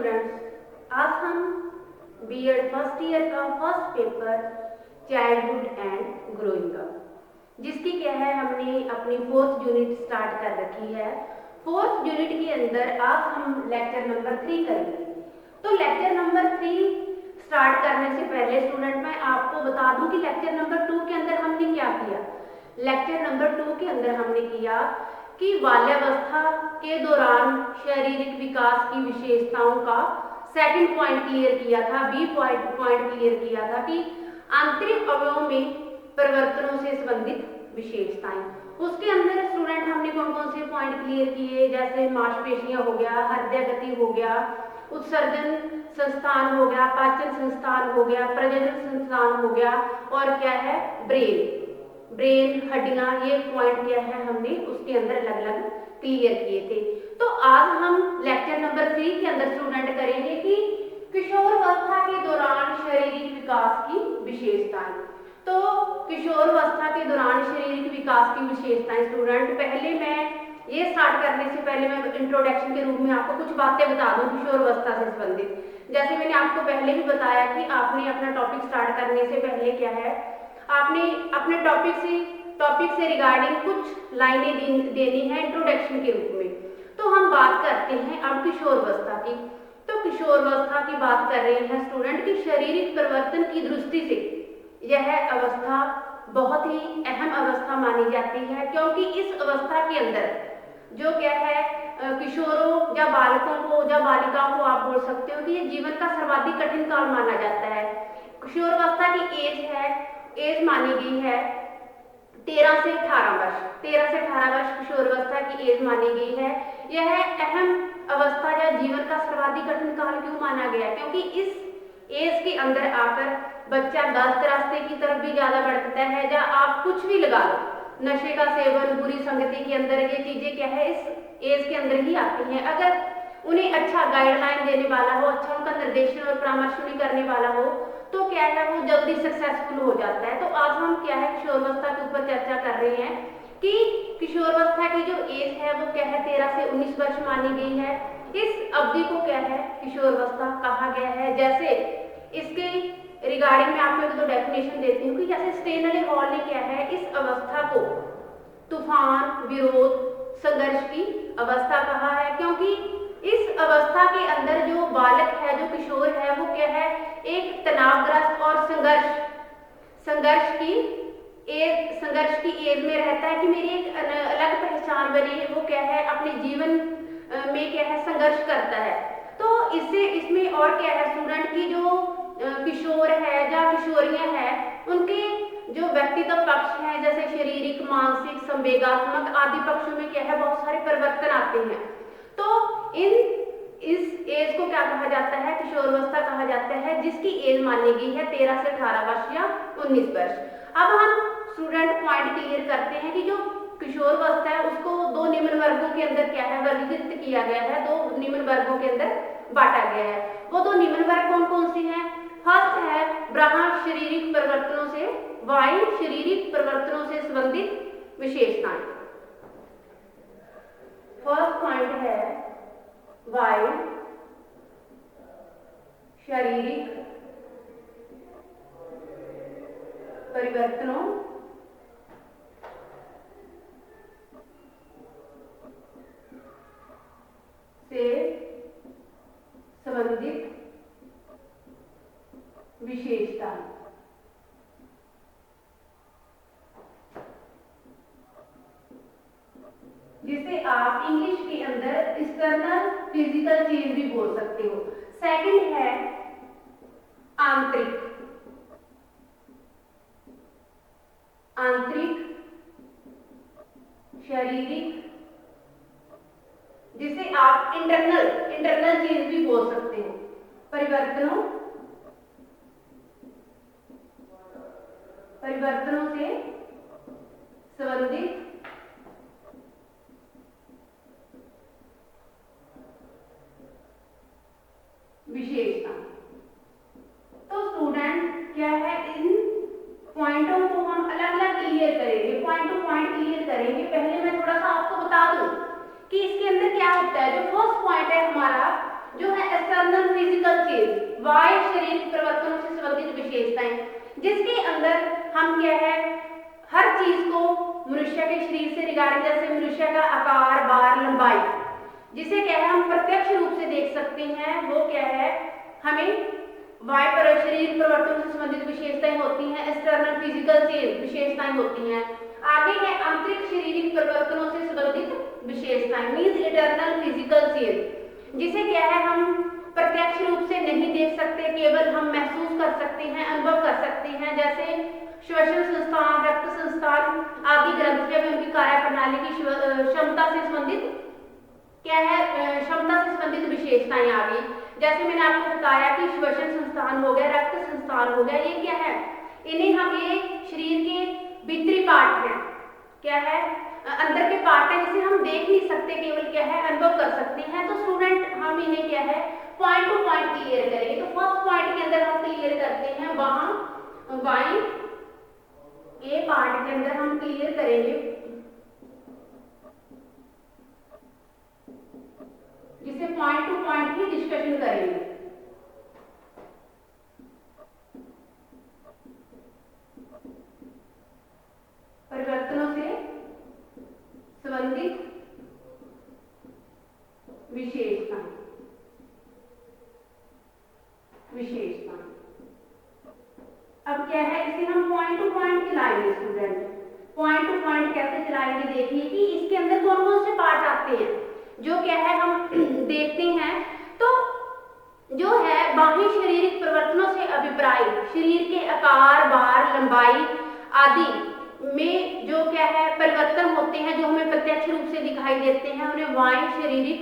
Students, आज हम BEd first year का first paper childhood and growing up, जिसकी क्या है हमने अपनी फोर्थ यूनिट स्टार्ट कर रखी है। फोर्थ यूनिट के अंदर आज हम लेक्चर नंबर 3 करेंगे। तो लेक्चर नंबर 3 स्टार्ट करने से पहले स्टूडेंट मैं आपको बता दूं कि लेक्चर नंबर 2 के अंदर हमने क्या किया। लेक्चर नंबर 2 के अंदर हमने किया कि बाल्यावस्था के दौरान शारीरिक विकास की विशेषताओं का सेकंड पॉइंट क्लियर किया था, बी पॉइंट क्लियर किया था कि आंतरिक अवयवों में परिवर्तनों से संबंधित विशेषताएं। उसके अंदर स्टूडेंट हमने कौन कौन से पॉइंट क्लियर किए, जैसे मांसपेशियां हो गया, हृदय गति हो गया, उत्सर्जन संस्थान हो गया, पाचन संस्थान हो गया, प्रजनन संस्थान हो गया, और क्या है ब्रेन हड्डियां, ये पॉइंट क्या है हमने उसके अंदर अलग अलग क्लियर किए थे। तो आज हम लेक्चर नंबर 3 के अंदर स्टूडेंट करेंगे कि किशोरावस्था के दौरान शारीरिक विकास की विशेषताएं। तो किशोरावस्था के दौरान शारीरिक विकास की विशेषताएं स्टूडेंट, पहले मैं ये स्टार्ट करने से पहले मैं इंट्रोडक्शन के रूप में आपको कुछ बातें बता दूं किशोरावस्था से संबंधित। जैसे मैंने आपको पहले भी बताया कि आपने अपना टॉपिक स्टार्ट करने से पहले क्या है, आपने अपने टॉपिक से रिगार्डिंग कुछ लाइनें देनी है इंट्रोडक्शन के रूप में। तो हम बात करते हैं अब किशोरावस्था की। तो किशोरावस्था की बात कर रहे हैं स्टूडेंट की शारीरिक परिवर्तन की दृष्टि से यह अवस्था बहुत ही अहम अवस्था मानी जाती है, क्योंकि इस अवस्था के अंदर जो क्या है किशोरों या बालकों को या बालिकाओं को आप बोल सकते हो कि ये जीवन का सर्वाधिक कठिन काल माना जाता है। किशोरावस्था की एज मानी गई है 13 से 18 वर्ष। 13 से 18 वर्ष किशोरावस्था की एज मानी गई है। यह अहम अवस्था या जीवन का सर्वाधिक कठिन काल क्यों माना गया, क्योंकि इस एज के अंदर आकर बच्चा गलत रास्ते की तरफ भी ज्यादा बढ़ता है, या आप कुछ भी लगा लो, नशे का सेवन, बुरी संगति के अंदर, ये चीजें क्या है इस एज के अंदर ही आती हैं। अगर उन्हें अच्छा गाइडलाइन देने वाला हो, अच्छा उनका निर्देशन और परामर्श उन्हें करने वाला हो, तो क्या है वो जल्दी सक्सेसफुल हो जाता है। तो आज हम क्या है किशोरावस्था के ऊपर चर्चा कर रहे हैं कि किशोरावस्था की जो एज है वो क्या है 13 से 19 वर्ष मानी गई है। इस अवधि को क्या है किशोरावस्था कहा गया है। जैसे इसके रिगार्डिंग में आपको एक दो डेफिनेशन देती हूँ कि जैसे स्टेनली हॉल ने क्या है इस अवस्था को तूफान, विरोध, संघर्ष की अवस्था कहा है, क्योंकि इस अवस्था के अंदर जो बालक है, जो किशोर है, वो क्या है एक तनावग्रस्त और संघर्ष की एज में रहता है कि मेरी एक अलग पहचान बने। वो क्या है अपने जीवन में क्या है संघर्ष करता है। तो इसमें और क्या है स्टूडेंट की जो किशोर है या किशोरियां हैं, उनके जो व्यक्तित्व पक्ष हैं, जैसे शारीरिक, मानसिक, संवेगात्मक आदि पक्षों में क्या है बहुत सारे परिवर्तन आते हैं। तो इस एज को क्या कहा जाता है, किशोरावस्था कहा जाता है, जिसकी एज मानी गई है 13 से 18 वर्ष या 19 वर्ष। अब हम स्टूडेंट पॉइंट क्लियर करते हैं कि जो किशोरावस्था है उसको दो निम्न वर्गों के अंदर क्या है वर्गीकृत किया गया है, दो निम्न वर्गों के अंदर बांटा गया है। वो दो निम्न वर्ग कौन कौन से हैं? फर्स्ट है ब्राह्मण शारीरिक परिवर्तनों से, वायु शारीरिक परिवर्तनों से संबंधित विशेषताएं। फर्स्ट पॉइंट है वायु शारीरिक परिवर्तनों से संबंधित विशेषता। जिसे आप इंग्लिश के अंदर एक्सटर्नल फिजिकल चेंज भी बोल सकते हो। सेकंड है आंतरिक शारीरिक, जिसे आप इंटरनल चेंज भी बोल सकते हो। परिवर्तनों से संबंधित विशेषता। तो स्टूडेंट क्या है इन पॉइंटों को हम अलग अलग क्लियर करेंगे, पॉइंट टू पॉइंट क्लियर करेंगे। पहले मैं थोड़ा सा आपको बता दूं कि इसके अंदर क्या होता है। जो फर्स्ट पॉइंट है हमारा जो है एक्सटर्नल फिजिकल चेंज, बाह्य शारीरिक परिवर्तनों से संबंधित विशेषताएं, जिसके अंदर हम क्या है हर चीज को मनुष्य के शरीर से रिगार्डिंग, जैसे मनुष्य का आकार, भार, लंबाई, जिसे क्या है हम प्रत्यक्ष रूप से देख सकते हैं, वो क्या है हमें बाह्य पर शरीर परिवर्तन से संबंधित विशेषताएं होती हैं, एक्सटर्नल फिजिकल चेंज विशेषताएं होती हैं। आगे है आंतरिक शारीरिक परिवर्तनों से संबंधित विशेषताएं, मींस इंटरनल फिजिकल चेंज, जिसे क्या है हम प्रत्यक्ष रूप से नहीं देख सकते, केवल हम महसूस कर सकते हैं, अनुभव कर सकते हैं, जैसे श्वसन संस्थान, रक्त संस्थान आदि ग्रंथियों में उनकी कार्य प्रणाली की क्षमता से संबंधित क्या है क्षमता से संबंधित विशेषताएं आ गई। जैसे मैंने आपको बताया कि श्वसन संस्थान हो गया, रक्त संस्थान हो गया, ये क्या है इन्हें हम ये शरीर के भीतरी पार्ट है, क्या है अंदर के पार्ट है, जिसे हम देख नहीं सकते, केवल क्या है अनुभव कर सकते हैं। तो स्टूडेंट हम इन्हें क्या है पॉइंट टू पॉइंट क्लियर करेंगे। तो फर्स्ट पॉइंट के अंदर हम क्लियर करते हैं, वहां बाई ए पार्ट के अंदर हम क्लियर करेंगे, जिसे पॉइंट टू पॉइंट ही डिस्कशन करेंगे। परिवर्तनों से संबंधित विशेषताएं, अब क्या है इसे हम पॉइंट टू पॉइंट चलाएंगे। स्टूडेंट पॉइंट टू पॉइंट कैसे चलाएंगे, देखिए कि इसके अंदर कौन कौन से पार्ट आते हैं जो क्या है हम देखते हैं। तो जो है बाह्य शारीरिक परिवर्तनों से अभिप्राय शरीर के आकार, भार, लंबाई आदि में जो क्या है परिवर्तन होते हैं, जो हमें प्रत्यक्ष रूप से दिखाई देते हैं, उन्हें बाह्य शारीरिक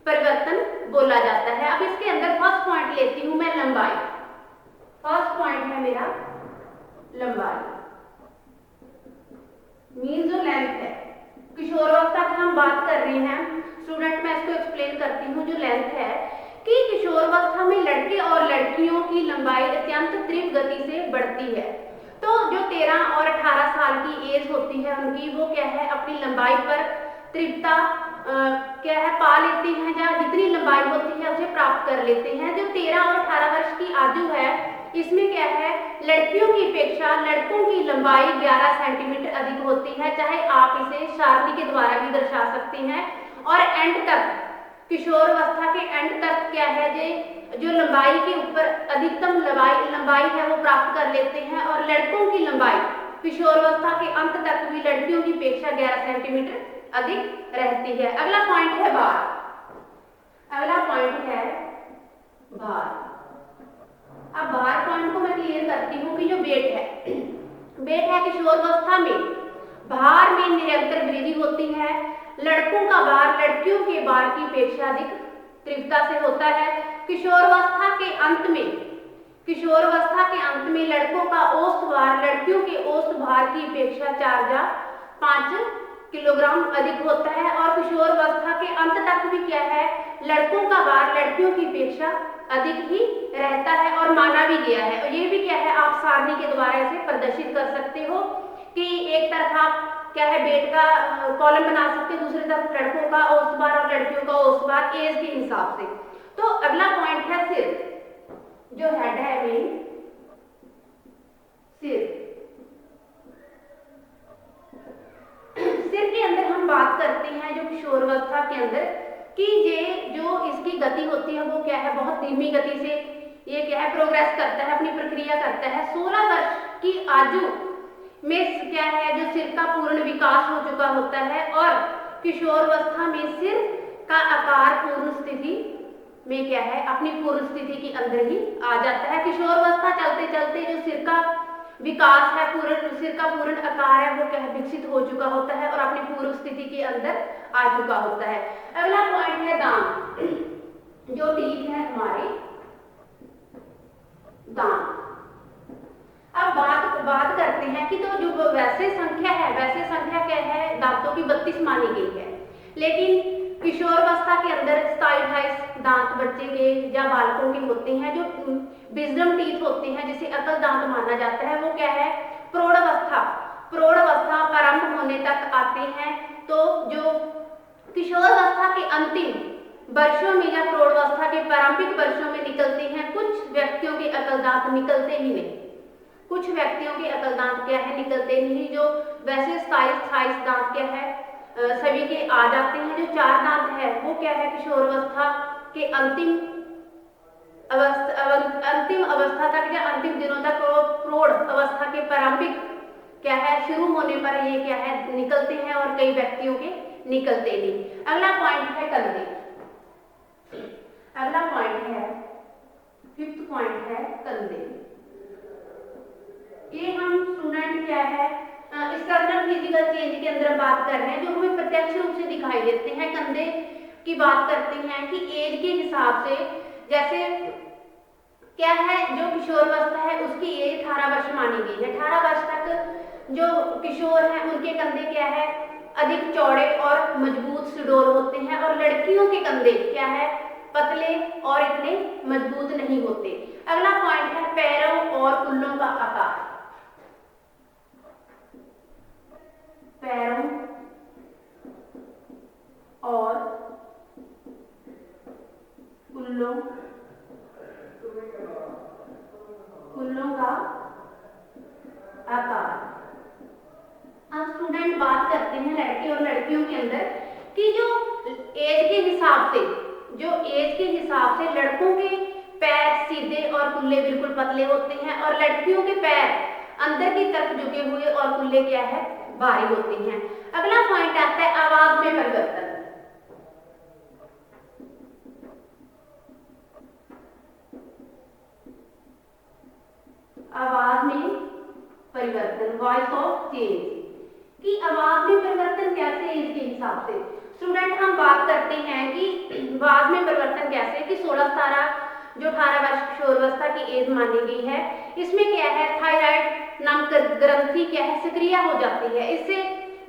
परिवर्तन बोला जाता है। अब इसके अंदर फर्स्ट पॉइंट लेती हूं मैं लंबाई। फर्स्ट पॉइंट है मेरा लंबाई, मीन जो लेंथ है, किशोरावस्था की हम बात कर रहे हैं। स्टूडेंट मैं इसको एक्सप्लेन करती हूँ। जो लेंथ है कि किशोरावस्था में लड़के और लड़कियों की लंबाई अत्यंत तीव्र गति से बढ़ती है। तो जो 13 और 18 साल की एज होती है उनकी, वो क्या है अपनी लंबाई पर तीव्रता क्या है पा लेते हैं, या जितनी लंबाई होती है उसे प्राप्त कर लेते हैं। जो 13 और 18 वर्ष की आयु है, इसमें क्या है लड़कियों की अपेक्षा लड़कों की लंबाई 11 सेंटीमीटर अधिक होती है, चाहे आप इसे सारणी के द्वारा भी दर्शा सकते हैं। और एंड तक किशोरावस्था के एंड तक क्या है जो लंबाई के ऊपर अधिकतम लंबाई है वो प्राप्त कर लेते हैं। और लड़कों की लंबाई किशोरावस्था के अंत तक भी लड़कियों की अपेक्षा 11 सेंटीमीटर अधिक रहती है। अगला पॉइंट है भार। अगला पॉइंट है भार। अब भार पॉइंट को मैं क्लियर करती हूँ कि जो वेट है किशोरावस्था में भार में निरंतर वृद्धि होती है। लड़कों का भार लड़कियों के भार की अपेक्षा अधिक तीव्रता से होता है। किशोरावस्था के अंत में लड़कों का औसत भार लड़कियों के औसत भार की अपेक्षा 4 या 5 किलोग्राम अधिक होता है। और किशोरावस्था के अंत तक भी क्या है लड़कों का भार लड़कियों की अपेक्षा अधिक ही रहता है और माना भी गया है। और ये भी क्या है आप सारणी के द्वारा इसे प्रदर्शित कर सकते हो कि एक तरफ आप क्या है वेट का कॉलम बना सकते हैं, दूसरी तरफ लड़कों का औसत भार और लड़कियों का औसत भार एज के हिसाब से। तो अगला पॉइंट है सिर। जो हेड है मेन सिर के अंदर हम बात करते हैं जो किशोरावस्था के अंदर कि ये जो इसकी गति होती है वो क्या है बहुत धीमी गति से ये क्या है प्रोग्रेस करता है, अपनी प्रक्रिया करता है। 16 वर्ष की आयु में क्या है जो सिर का पूर्ण विकास हो चुका होता है और किशोरावस्था में सिर का आकार पूर्ण स्थिति में क्या है अपनी पूर्ण स्थिति के अंदर ही आ जाता है। किशोरावस्था चलते चलते जो सिर का विकास है सिर का पूर्ण आकार है वो क्या है विकसित हो चुका होता है और अपनी पूर्व स्थिति के अंदर आ चुका होता है। अगला पॉइंट है दांत। जो टीथ है हमारे दांत। अब बात करते हैं कि तो जो वैसे संख्या क्या है दांतों की 32 मानी गई है, लेकिन किशोरावस्था के अंदर 27 दांत बच्चे के या बालकों के होते हैं। जो विजडम टीथ होते हैं जिसे अकल दांत माना जाता है वो क्या है प्रौढ़ावस्था प्रारंभ होने तक आते हैं। तो जो किशोरावस्था के अंतिम वर्षों में या प्रौढ़ावस्था के प्रारंभिक वर्षों में निकलते हैं। कुछ व्यक्तियों के अकल दांत निकलते ही नहीं, कुछ व्यक्तियों के अकल दांत क्या है, निकलते नहीं। जो वैसे 27 दांत क्या है सभी के आ जाते हैं। जो 4 दांत है वो क्या है, किशोरावस्था के अंतिम अवस्था तक या अंतिम दिनों तक, प्रौढ़ अवस्था के प्रारंभिक क्या है शुरू होने पर ये क्या है निकलते हैं, और कई व्यक्तियों के निकलते नहीं। अगला पॉइंट है कंधे। अगला पॉइंट है, 5th पॉइंट है कंधे। ये हम स्टूडेंट क्या है एक्सटर्नल फिजिकल चेंज के अंदर बात कर रहे हैं जो हमें प्रत्यक्ष रूप से दिखाई देते हैं। कंधे की बात करते हैं कि एज के हिसाब से, जैसे क्या है जो किशोरावस्था है उसकी एज 18 वर्ष मानी गई है। 18 वर्ष तक जो किशोर हैं उनके कंधे क्या है अधिक चौड़े और मजबूत सुडौल होते हैं, और लड़कियों के कंधे क्या है पतले और इतने मजबूत नहीं होते। अगला पॉइंट है पैरों और कुल्लों का आकार। पैरों और कुल्लों का आकार। अब स्टूडेंट बात करते हैं लड़के और लड़कियों के अंदर कि जो एज के हिसाब से लड़कों के पैर सीधे और कुल्ले बिल्कुल पतले होते हैं, और लड़कियों के पैर अंदर की तरफ झुके हुए और कुल्ले क्या है भारी होते हैं। अगला पॉइंट आता है आवाज में परिवर्तन। आवाज में परिवर्तन, वॉइस ऑफ चेंज कि आवाज में परिवर्तन कैसे है इसके हिसाब से। स्टूडेंट हम बात करते हैं कि आवाज में परिवर्तन कैसे कि 16-17 जो 18 वर्ष किशोरावस्था की एज मानी गई है, इसमें क्या है थायराइड नामक ग्रंथि क्या है सक्रिय हो जाती है। इससे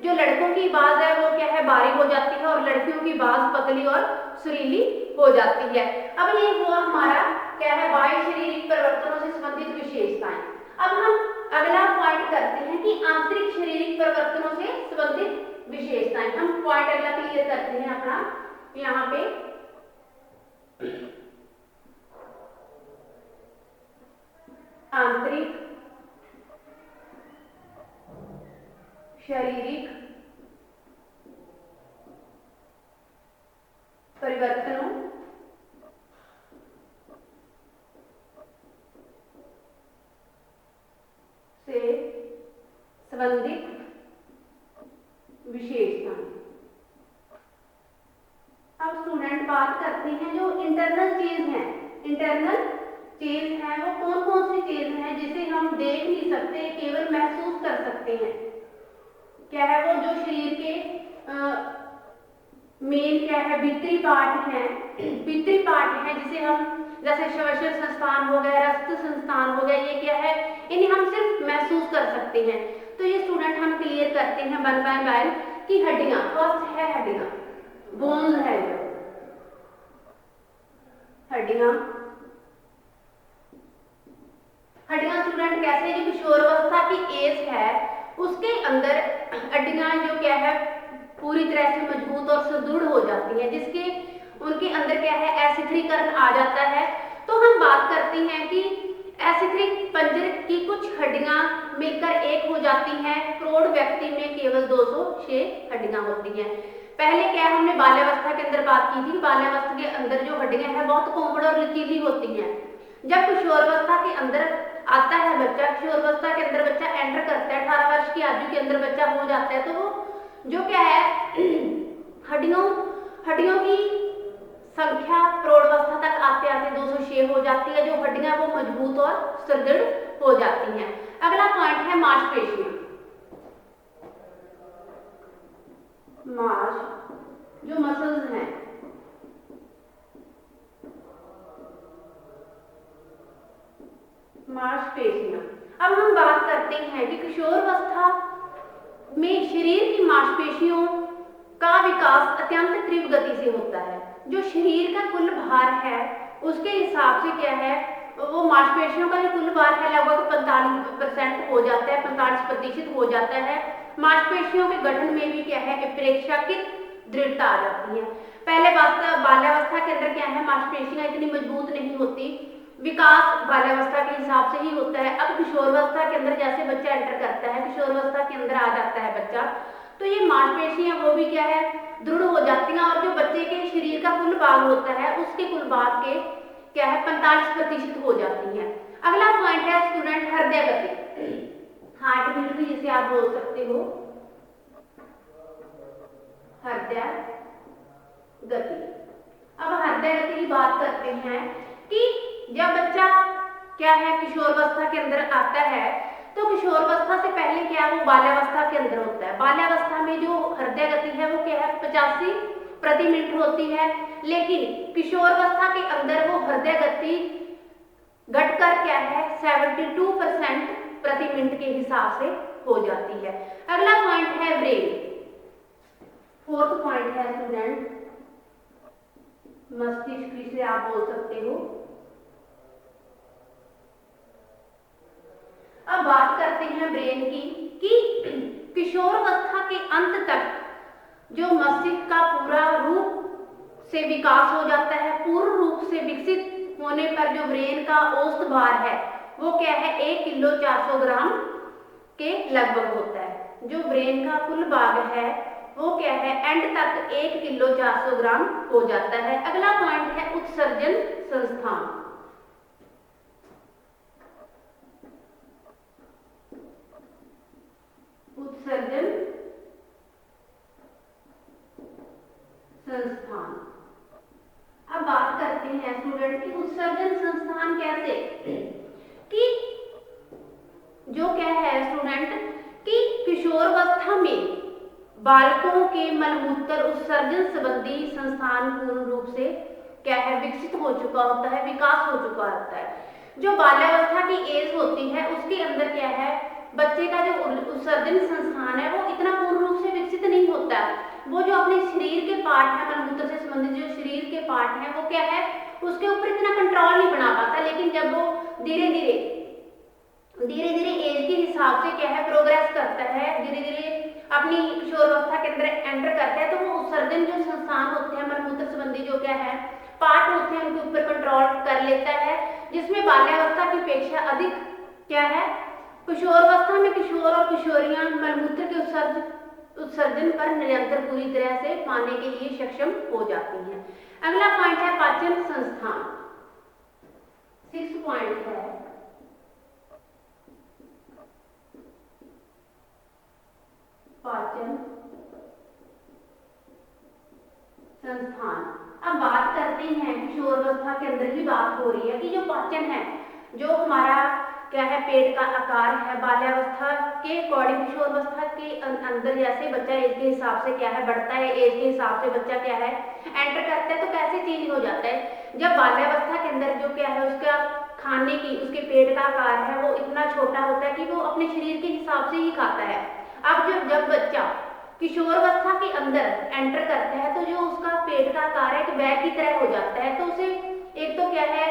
जो लड़कों की आवाज है वो क्या है बारीक हो जाती है, और लड़कियों की आवाज पतली और सुरीली हो जाती है। अब ये हुआ हमारा क्या है बाह्य शारीरिक परिवर्तनों से संबंधित विशेषताएं। अब हम अगला पॉइंट करते हैं कि आंतरिक शारीरिक परिवर्तनों से संबंधित विशेषताएं। हम पॉइंट अगला क्लियर करते हैं अपना यहाँ पे। आंतरिक शारीरिक परिवर्तनों से संबंधित विशेषताएं। अब स्टूडेंट बात करते हैं जो इंटरनल चेंज है। इंटरनल चेंज है वो कौन कौन सी चेंज है जिसे हम देख नहीं सकते, केवल महसूस कर सकते हैं। क्या है वो जो शरीर के मेन क्या है भीतरी पार्ट है, भीतरी पार्ट है जिसे हम जैसे श्वसन संस्थान हो गया, रक्त संस्थान हो गया, ये क्या है इन्हें हम सिर्फ महसूस कर सकते हैं। तो ये स्टूडेंट हम क्लियर करते हैं वन बाय वन कि हड्डियां, फर्स्ट है हड्डियां, बोन्स है जो हड्डियां स्टूडेंट कैसे जो किशोरावस्था की एज है उसके अंदर हड्डियां जो क्या है पूरी तरह से मजबूत और सुदृढ़ हो जाती है, जिसके उनके अंदर क्या है एसिथरीकरण आ जाता है। तो हम बात करते हैं कि एसिथ्रिक पंजर की कुछ हड्डियां मिलकर एक हो जाती हैं। प्रौढ़ व्यक्ति में केवल 206 हड्डियां होती हैं। पहले क्या हमने बाल्यावस्था के अंदर बात की थी, बाल्यावस्था के अंदर जो हड्डियां हैं बहुत कोमल और लचीली होती हैं। जब किशोरावस्था के अंदर आता है बच्चा, किशोरावस्था के अंदर बच्चा एंटर करता है, 18 वर्ष की आयु के अंदर बच्चा हो जाता है, तो वो जो क्या है हड्डियों की संख्या प्रौढ़ावस्था तक आते आते 206 हो जाती है। जो हड्डियां वो मजबूत और सुदृढ़ हो जाती हैं। अगला पॉइंट है मांसपेशियां। जो मसल्स हैं, मांसपेशियां। अब हम बात करते हैं कि किशोरावस्था में शरीर की मांसपेशियों का विकास अत्यंत तीव्र गति से होता है। जो शरीर का कुल भार है उसके हिसाब से क्या है वो मांसपेशियों का जो कुल भार है लगभग 45% हो जाता है, 45% हो जाता है। मांसपेशियों के गठन में भी क्या है अपेक्षाकृत दृढ़ता आ जाती है। पहले बात बाल्यावस्था के अंदर क्या है, मांसपेशियां इतनी मजबूत नहीं होती, विकास बाल्यावस्था के हिसाब से ही होता है। अब किशोरावस्था के अंदर जैसे बच्चा एंटर करता है, किशोरावस्था के अंदर आ जाता है बच्चा, तो ये मांसपेशियां वो भी क्या है, दृढ़ हो जाती हैं, और जो बच्चे के शरीर का कुल भाग होता है उसके कुल भाग के क्या है 45% हो जाती है। अगला पॉइंट है स्टूडेंट हृदय गति, हार्ट बीट भी जिसे आप बोल सकते हो, हृदय गति। अब हृदय गति की बात करते हैं कि जब बच्चा क्या है किशोरावस्था के अंदर आता है, तो किशोरावस्था से पहले क्या है वो बाल्यावस्था के अंदर होता है। बाल्यावस्था में जो हृदय गति है वो क्या है 85 प्रति मिनट होती है, लेकिन किशोरावस्था के अंदर वो हृदय गति घटकर क्या है 72% प्रति मिनट के हिसाब से हो जाती है। अगला पॉइंट है ब्रेन, फोर्थ पॉइंट है स्टूडेंट मस्तिष्क, जिसे आप बोल सकते हो। अब बात करते हैं ब्रेन की कि किशोरावस्था के अंत तक जो मस्तिष्क का पूरा रूप से विकास हो जाता है, पूर्ण रूप से विकसित होने पर जो ब्रेन का औसत भार है वो क्या है 1 किलो 400 ग्राम के लगभग होता है। जो ब्रेन का कुल भाग है वो क्या है एंड तक 1 किलो 400 ग्राम हो जाता है। अगला पॉइंट है उत्सर्जन संस्थान। उत्सर्जन संस्थान। अब बात करते हैं स्टूडेंट की उत्सर्जन संस्थान कैसे, कि जो क्या है स्टूडेंट कि किशोरावस्था में बालकों के मलमूत्र उत्सर्जन संबंधी संस्थान पूर्ण रूप से क्या है विकसित हो चुका होता है, विकास हो चुका होता है। जो बाल्यावस्था की एज होती है उसके अंदर क्या है बच्चे का जो उत्सर्जन संस्थान है वो इतना पूर्ण रूप से विकसित नहीं होता। वो जो अपने शरीर के पार्ट है, मलमूत्र से संबंधित जो शरीर के पार्ट है वो क्या है उसके ऊपर इतना कंट्रोल नहीं बना पाता। लेकिन जब वो धीरे धीरे एज के हिसाब से क्या है प्रोग्रेस करता है, धीरे धीरे अपनी किशोरावस्था के अंदर एंटर करता है, तो वो उत्सर्जन जो संस्थान होते हैं मलमूत्र संबंधी जो क्या है पार्ट होते हैं उनके ऊपर कंट्रोल कर लेता है, जिसमें बाल्यावस्था की अपेक्षा अधिक क्या है किशोरावस्था में किशोर और किशोरियां मलमूत्र के उत्सर्जन पर निरंतर पूरी तरह से पाने के लिए सक्षम हो जाती हैं। अगला पॉइंट है पाचन संस्थान। 6 पॉइंट है पाचन संस्थान। अब बात करते हैं किशोरावस्था के अंदर ही बात हो रही है कि जो पाचन है, जो हमारा क्या है पेट का आकार है बाल्यावस्था के अकॉर्डिंग किशोरावस्था के अंदर जैसे बच्चा एज के हिसाब से क्या है बढ़ता है, एज के हिसाब से बच्चा क्या है एंटर करता है, तो कैसे चेंज हो जाता है। जब बाल्यावस्था के अंदर जो क्या है उसका खाने की उसके पेट का आकार है वो इतना छोटा होता है कि वो अपने शरीर के हिसाब से ही खाता है। अब जब बच्चा किशोरावस्था के अंदर एंटर करता है तो जो उसका पेट का आकार है एक बैग की तरह हो जाता है, तो उसे एक तो क्या है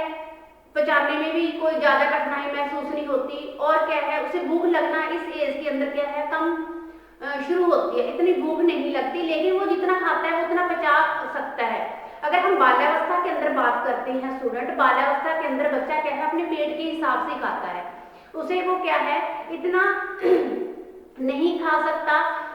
पचाने में भी कोई ज्यादा कठिनाई महसूस नहीं होती, और क्या है उसे भूख लगना इस एज के अंदर क्या है कम शुरू होती है, इतनी भूख नहीं लगती, लेकिन वो जितना खाता है वो उतना पचा सकता है। अगर हम बाल्यावस्था के अंदर बात करते हैं स्टूडेंट, बाल्यावस्था के अंदर बच्चा क्या है अपने पेट के हिसाब से खाता है, उसे वो क्या है इतना नहीं खा सकता,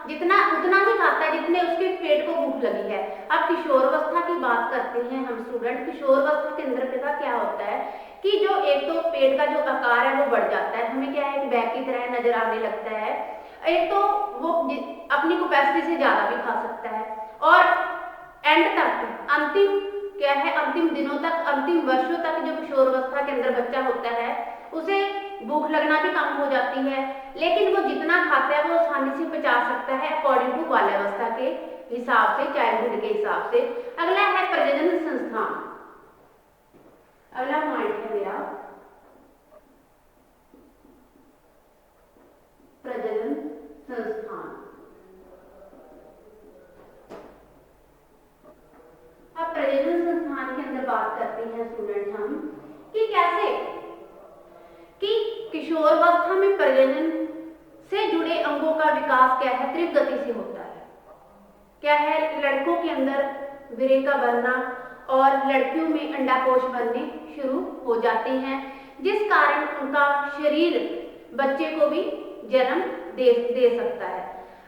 जितना उतना ही खाता है जितने उसके पेट को भूख लगी है। अब किशोरावस्था की बात करते हैं हम स्टूडेंट, किशोरावस्था के अंदर का क्या होता है कि जो एक तो पेट का जो आकार है वो बढ़ जाता है, हमें क्या है एक बैग की तरह नजर आने लगता है, एक तो वो अपनी कैपेसिटी से ज्यादा भी खा सकता है, और एंड तक अंतिम क्या है अंतिम दिनों तक अंतिम वर्षों तक जो किशोरावस्था के अंदर बच्चा होता है उसे भूख लगना भी कम हो जाती है, लेकिन वो जितना खाता है वो आसानी से पचा सकता है अकॉर्डिंग टू बाल्यावस्था के हिसाब से, चाइल्डहुड के हिसाब से। अगला है प्रजनन संस्थान। अगला पॉइंट है मेरा प्रजनन संस्थान। अब प्रजनन संस्थान के अंदर बात करते हैं स्टूडेंट हम कि कैसे कि किशोरावस्था में प्रजनन से जुड़े अंगों का विकास क्या है तीव्र गति से होता है। क्या है लड़कों के अंदर वीर्य का बनना और लड़कियों में अंडाकोश बनने शुरू हो जाते हैं, जिस कारण उनका शरीर बच्चे को भी जन्म दे सकता है।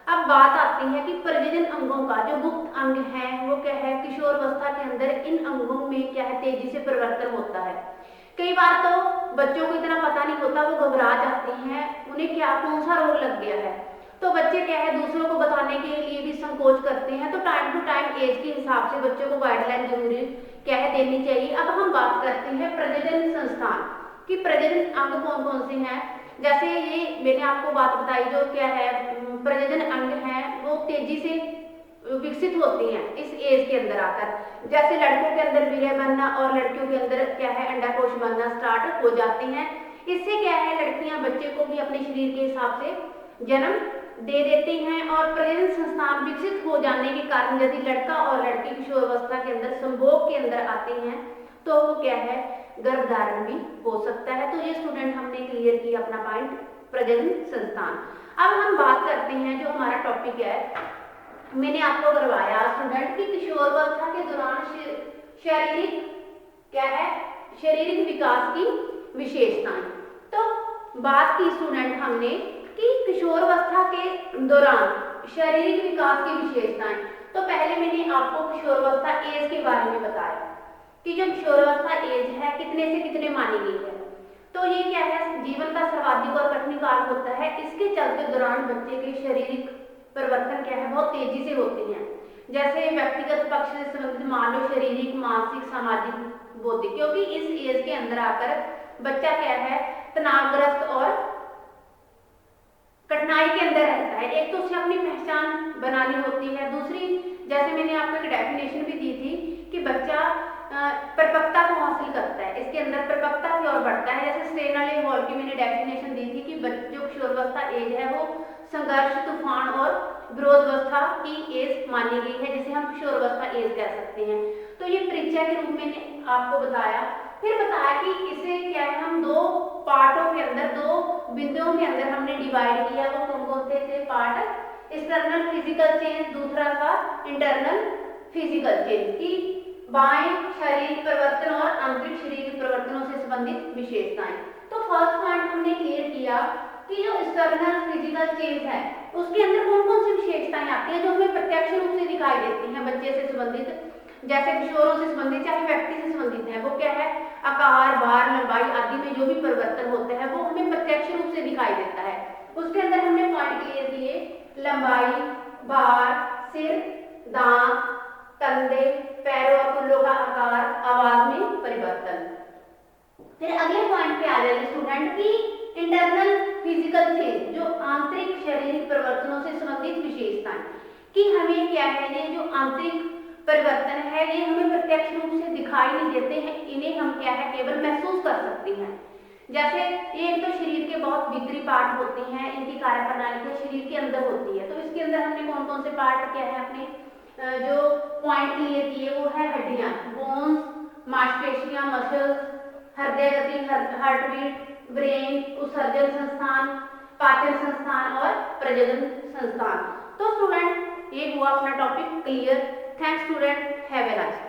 अब बात आती है कि प्रजनन अंगों का जो गुप्त अंग है वो क्या है, किशोरावस्था के अंदर इन अंगों में क्या है, तेजी से परिवर्तन होता है। कई बार तो बच्चों को इतना पता नहीं होता, वो घबरा जाते हैं, उन्हें क्या कौन सा रोग लग गया है, तो बच्चे क्या है दूसरों को बताने के लिए भी संकोच करते हैं। तो टाइम टू टाइम एज के हिसाब से बच्चों को गाइडलाइन जरूरी क्या है देनी चाहिए। अब हम बात करते हैं प्रजनन संस्थान कि प्रजनन अंग कौन कौन से हैं। जैसे ये मैंने आपको बात बताई, जो क्या है प्रजनन अंग है वो तेजी से विकसित होती हैं इस एज के अंदर आकर। जैसे लड़कों के अंदर वीर्य बनना और लड़कियों के अंदर क्या है अंडाकोश बनना स्टार्ट हो जाते हैं। इससे क्या है लड़कियां बच्चे को भी अपने शरीर के हिसाब से जन्म दे देती हैं और प्रजनन संस्थान विकसित हो जाने के कारण यदि लड़का और लड़की किशोरावस्था के अंदर संभोग के अंदर आते हैं तो वो क्या है गर्भधारण भी हो सकता है। तो ये स्टूडेंट हमने क्लियर किया अपना पॉइंट प्रजनन संस्थान। अब हम बात करते हैं जो हमारा टॉपिक है, मैंने आपको करवाया स्टूडेंट की किशोरावस्था के दौरान शारीरिक क्या है शारीरिक विकास की विशेषताएं। तो बात की स्टूडेंट हमने कि किशोरावस्था के दौरान शारीरिक विकास की विशेषताएं। तो पहले मैंने आपको किशोरावस्था एज के बारे में बताया कि जो किशोरावस्था एज है कितने से कितने मानी गई है। तो ये क्या है जीवन का सर्वाधिक और कठिन काल होता है। इसके चलते दौरान बच्चे के शारीरिक परिवर्तन क्या है बहुत तेजी से होते हैं। जैसे व्यक्तिगत पक्ष से संबंधित मान लो शारीरिक मानसिक सामाजिक बौद्धिक, क्योंकि इस एज के अंदर आकर बच्चा क्या है तनावग्रस्त और कठिनाई के अंदर रहता है। एक तो उसे अपनी पहचान बनानी होती है, दूसरी जैसे मैंने आपको एक डेफिनेशन भी दी थी कि बच्चा परिपक्वता को हासिल करता है, इसके अंदर परिपक्वता की ओर बढ़ता है। जैसे स्टेनले हॉल की मैंने डेफिनेशन दी थी कि जो किशोरावस्था एज है वो संघर्ष तूफान और विरोधावस्था की एज मानी गई है, जिसे हम किशोरावस्था एज कह सकते हैं। तो ये परीक्षा के रूप में आपको बताया। फिर बताया कि इसे क्या है हम दो पार्टों के अंदर दो बिंदुओं के अंदर हमने डिवाइड किया। वो कौन कौन से थे पार्ट, एक्सटर्नल फिजिकल चेंज, दूसरा था इंटरनल फिजिकल चेंज की बाएं शारीरिक परिवर्तन और आंतरिक शारीरिक परिवर्तनों से संबंधित विशेषताएं। तो फर्स्ट पॉइंट हमने क्लियर किया कि जो एक्सटर्नल फिजिकल चेंज है उसके अंदर कौन कौन सी विशेषताएं आती हैं जो हमें प्रत्यक्ष रूप से दिखाई देती हैं बच्चे से संबंधित, जैसे किशोरों से संबंधित चाहे व्यक्ति से संबंधित है। वो क्या है आकार भार लंबाई आदि में जो भी परिवर्तन होते हैं वो हमें प्रत्यक्ष रूप से दिखाई देता है। उसके अंदर हमने पॉइंट क्लियर किए, लंबाई, भार, सिर, दांत, कंधे, पैरों और कुल्लों का आकार, आवाज में परिवर्तन। फिर अगले पॉइंट पे आ जाएंगे स्टूडेंट की इंटरनल फिजिकल चेंज, जो आंतरिक शारीरिक परिवर्तनों से संबंधित विशेषताएं कि हमें क्या है ये जो आंतरिक परिवर्तन है ये हमें प्रत्यक्ष रूप से दिखाई नहीं देते हैं, इन्हें हम क्या है केवल महसूस कर सकते हैं। जैसे एक तो शरीर के बहुत भीतरी पार्ट होते हैं, इनकी कार्यप्रणाली के शरीर के अंदर होती है। तो इसके अंदर हमने कौन कौन से पार्ट क्या है अपने जो पॉइंट क्लियर किए वो है हड्डियां, बोन्स, मांसपेशियां, मसल्स, हृदय गति, हार्टबीट, ब्रेन, उत्सर्जन संस्थान, पाचन संस्थान और प्रजनन संस्थान। तो स्टूडेंट ये हुआ अपना topic clear. Thanks student, have a nice day.